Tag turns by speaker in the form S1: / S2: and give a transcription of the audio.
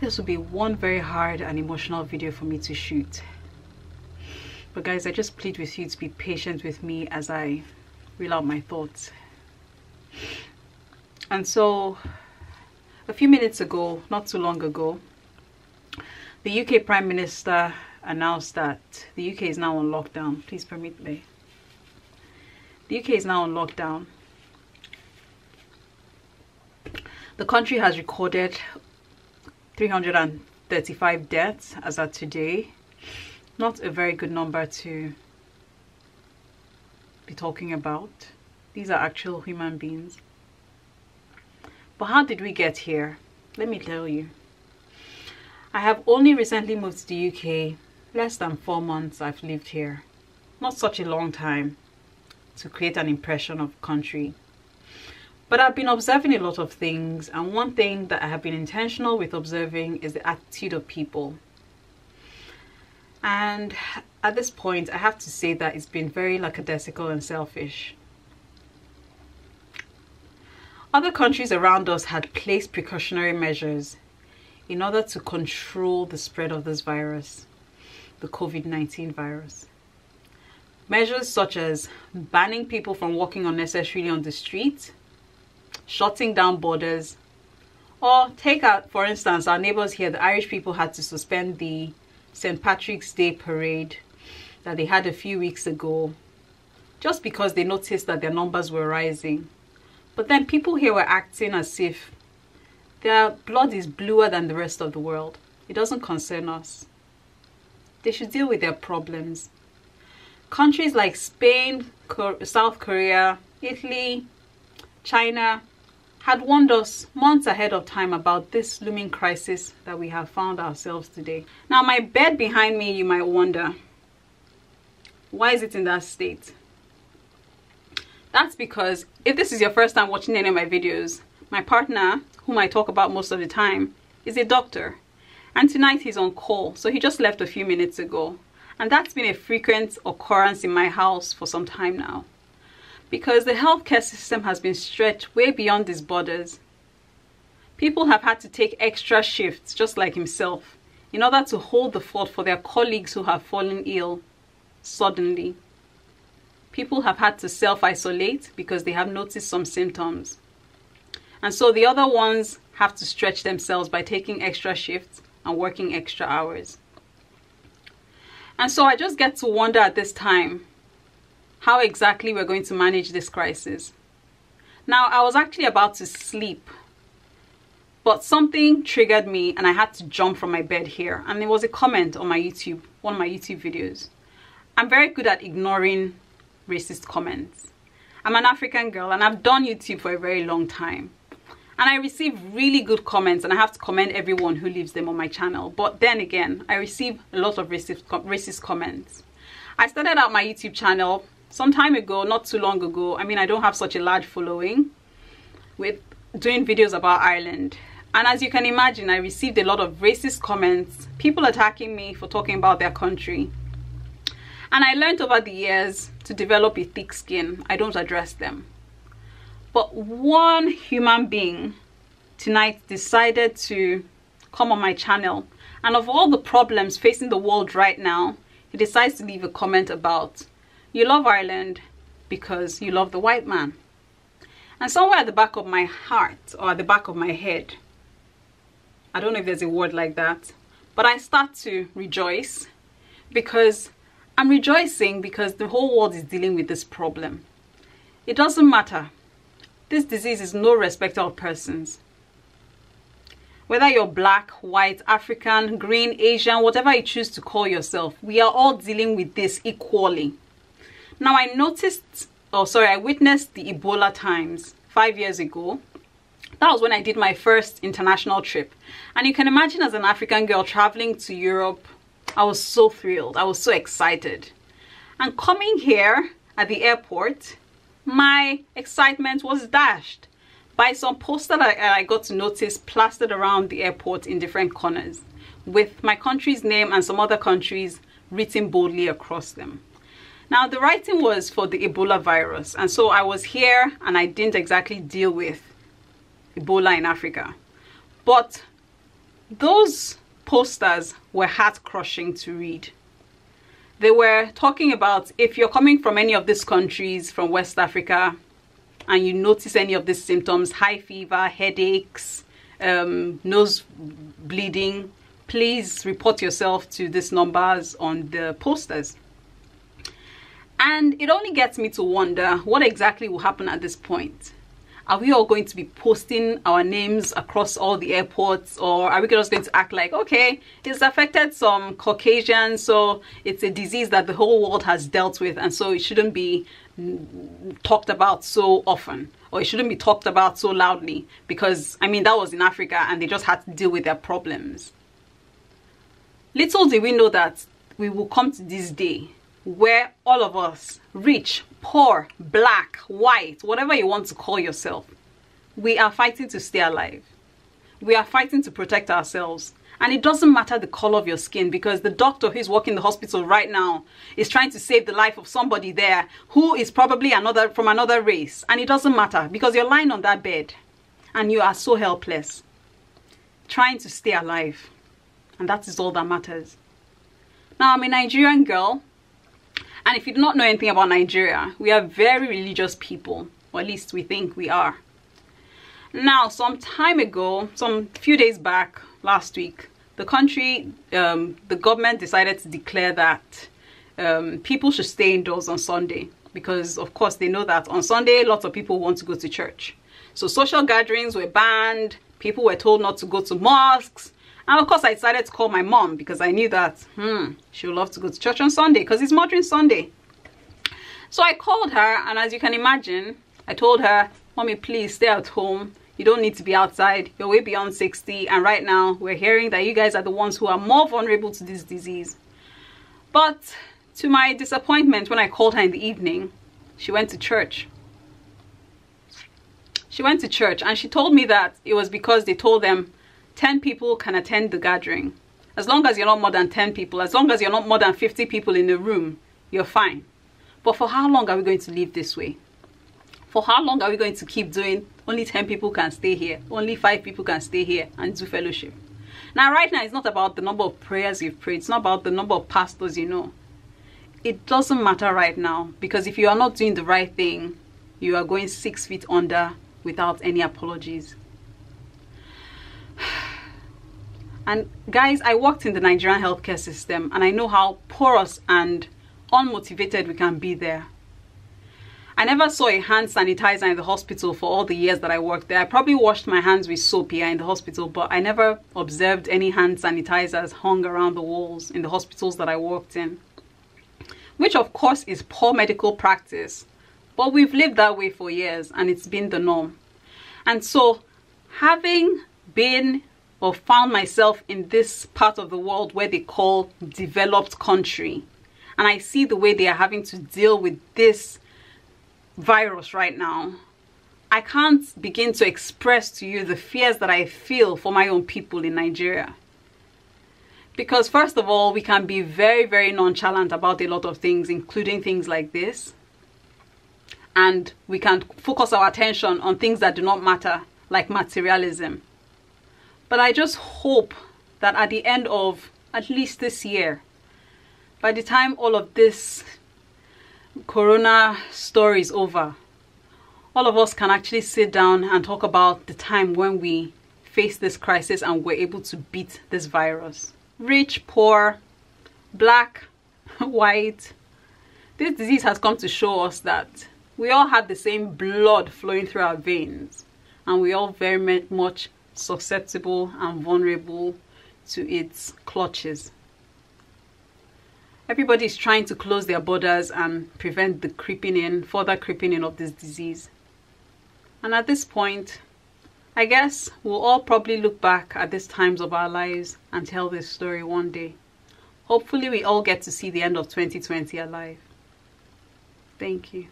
S1: This will be one very hard and emotional video for me to shoot. But guys, I just plead with you to be patient with me as I reel out my thoughts. And so, a few minutes ago, not too long ago, the UK Prime Minister announced that the UK is now on lockdown. Please permit me. The UK is now on lockdown. The country has recorded 335 deaths as of today. Not a very good number to be talking about. These are actual human beings. But how did we get here? Let me tell you. I have only recently moved to the UK. Less than 4 months I've lived here. Not such a long time to create an impression of country. But I've been observing a lot of things, and one thing that I have been intentional with observing is the attitude of people. And at this point, I have to say that it's been very lackadaisical and selfish. Other countries around us had placed precautionary measures in order to control the spread of this virus, the COVID-19 virus. Measures such as banning people from walking unnecessarily on the street, shutting down borders, or take out, for instance, our neighbors here, the Irish people had to suspend the St. Patrick's Day parade that they had a few weeks ago just because they noticed that their numbers were rising. But then people here were acting as if their blood is bluer than the rest of the world. It doesn't concern us. They should deal with their problems. Countries like Spain, South Korea, Italy, China had warned us months ahead of time about this looming crisis that we have found ourselves today. Now, my bed behind me, you might wonder, why is it in that state? That's because if this is your first time watching any of my videos, my partner, whom I talk about most of the time, is a doctor. And tonight he's on call, so he just left a few minutes ago. And that's been a frequent occurrence in my house for some time now. Because the healthcare system has been stretched way beyond its borders. People have had to take extra shifts, just like himself, in order to hold the fort for their colleagues who have fallen ill suddenly. People have had to self-isolate because they have noticed some symptoms. And so the other ones have to stretch themselves by taking extra shifts and working extra hours. And so I just get to wonder at this time how exactly we're going to manage this crisis. Now, I was actually about to sleep, but something triggered me and I had to jump from my bed here. And it was a comment on my YouTube, one of my YouTube videos. I'm very good at ignoring racist comments. I'm an African girl and I've done YouTube for a very long time. And I receive really good comments, and I have to commend everyone who leaves them on my channel. But then again, I receive a lot of racist comments. I started out my YouTube channel some time ago, not too long ago. I mean, I don't have such a large following, with doing videos about Ireland. And as you can imagine, I received a lot of racist comments, people attacking me for talking about their country. And I learned over the years to develop a thick skin. I don't address them. But one human being tonight decided to come on my channel, and of all the problems facing the world right now, he decides to leave a comment about, you love Ireland because you love the white man. And somewhere at the back of my heart, or at the back of my head, I don't know if there's a word like that, but I start to rejoice, because I'm rejoicing because the whole world is dealing with this problem. It doesn't matter. This disease is no respecter of persons. Whether you're black, white, African, green, Asian, whatever you choose to call yourself, we are all dealing with this equally. Now, I witnessed the Ebola times 5 years ago. That was when I did my first international trip. And you can imagine, as an African girl traveling to Europe, I was so thrilled. I was so excited. And coming here at the airport, my excitement was dashed by some poster that I got to notice plastered around the airport in different corners, with my country's name and some other countries written boldly across them. Now, the writing was for the Ebola virus, and so I was here and I didn't exactly deal with Ebola in Africa. But those posters were heart-crushing to read. They were talking about if you're coming from any of these countries from West Africa and you notice any of these symptoms, high fever, headaches, nose bleeding, please report yourself to these numbers on the posters. And it only gets me to wonder what exactly will happen at this point. Are we all going to be posting our names across all the airports, or are we just going to act like, okay, it's affected some Caucasians, so it's a disease that the whole world has dealt with, and so it shouldn't be talked about so often, or it shouldn't be talked about so loudly, because, I mean, that was in Africa and they just had to deal with their problems. Little did we know that we will come to this day where all of us, rich, poor, black, white, whatever you want to call yourself, we are fighting to stay alive. We are fighting to protect ourselves. And it doesn't matter the color of your skin, because the doctor who's working in the hospital right now is trying to save the life of somebody there who is probably from another race. And it doesn't matter, because you're lying on that bed and you are so helpless, trying to stay alive. And that is all that matters. Now, I'm a Nigerian girl. And if you do not know anything about Nigeria, we are very religious people, or at least we think we are. Now, some time ago, some few days back, last week, the country, the government decided to declare that people should stay indoors on Sunday, because of course they know that on Sunday, lots of people want to go to church. So social gatherings were banned, people were told not to go to mosques. And of course, I decided to call my mom, because I knew that she would love to go to church on Sunday, because it's Modern Sunday. So I called her, and as you can imagine, I told her, Mommy, please stay at home. You don't need to be outside. You're way beyond 60. And right now, we're hearing that you guys are the ones who are more vulnerable to this disease. But to my disappointment, when I called her in the evening, she went to church. She went to church, and she told me that it was because they told them 10 people can attend the gathering. As long as you're not more than 10 people, as long as you're not more than 50 people in the room, you're fine. But for how long are we going to live this way? For how long are we going to keep doing only 10 people can stay here, only 5 people can stay here and do fellowship? Now, right now, it's not about the number of prayers you've prayed. It's not about the number of pastors you know. It doesn't matter right now, because if you are not doing the right thing, you are going 6 feet under without any apologies. And guys, I worked in the Nigerian healthcare system, and I know how porous and unmotivated we can be there. I never saw a hand sanitizer in the hospital for all the years that I worked there. I probably washed my hands with soap here in the hospital, but I never observed any hand sanitizers hung around the walls in the hospitals that I worked in. Which of course is poor medical practice, but we've lived that way for years and it's been the norm. And so having been or found myself in this part of the world where they call developed country, and I see the way they are having to deal with this virus right now, I can't begin to express to you the fears that I feel for my own people in Nigeria. Because first of all, we can be very, very nonchalant about a lot of things, including things like this. And we can focus our attention on things that do not matter, like materialism. But I just hope that at the end of at least this year, by the time all of this corona story is over, all of us can actually sit down and talk about the time when we faced this crisis and were able to beat this virus. Rich, poor, black, white. This disease has come to show us that we all have the same blood flowing through our veins, and we all very much susceptible and vulnerable to its clutches. Everybody is trying to close their borders and prevent the further creeping in of this disease. And at this point, I guess we'll all probably look back at these times of our lives and tell this story one day. Hopefully we all get to see the end of 2020 alive. Thank you.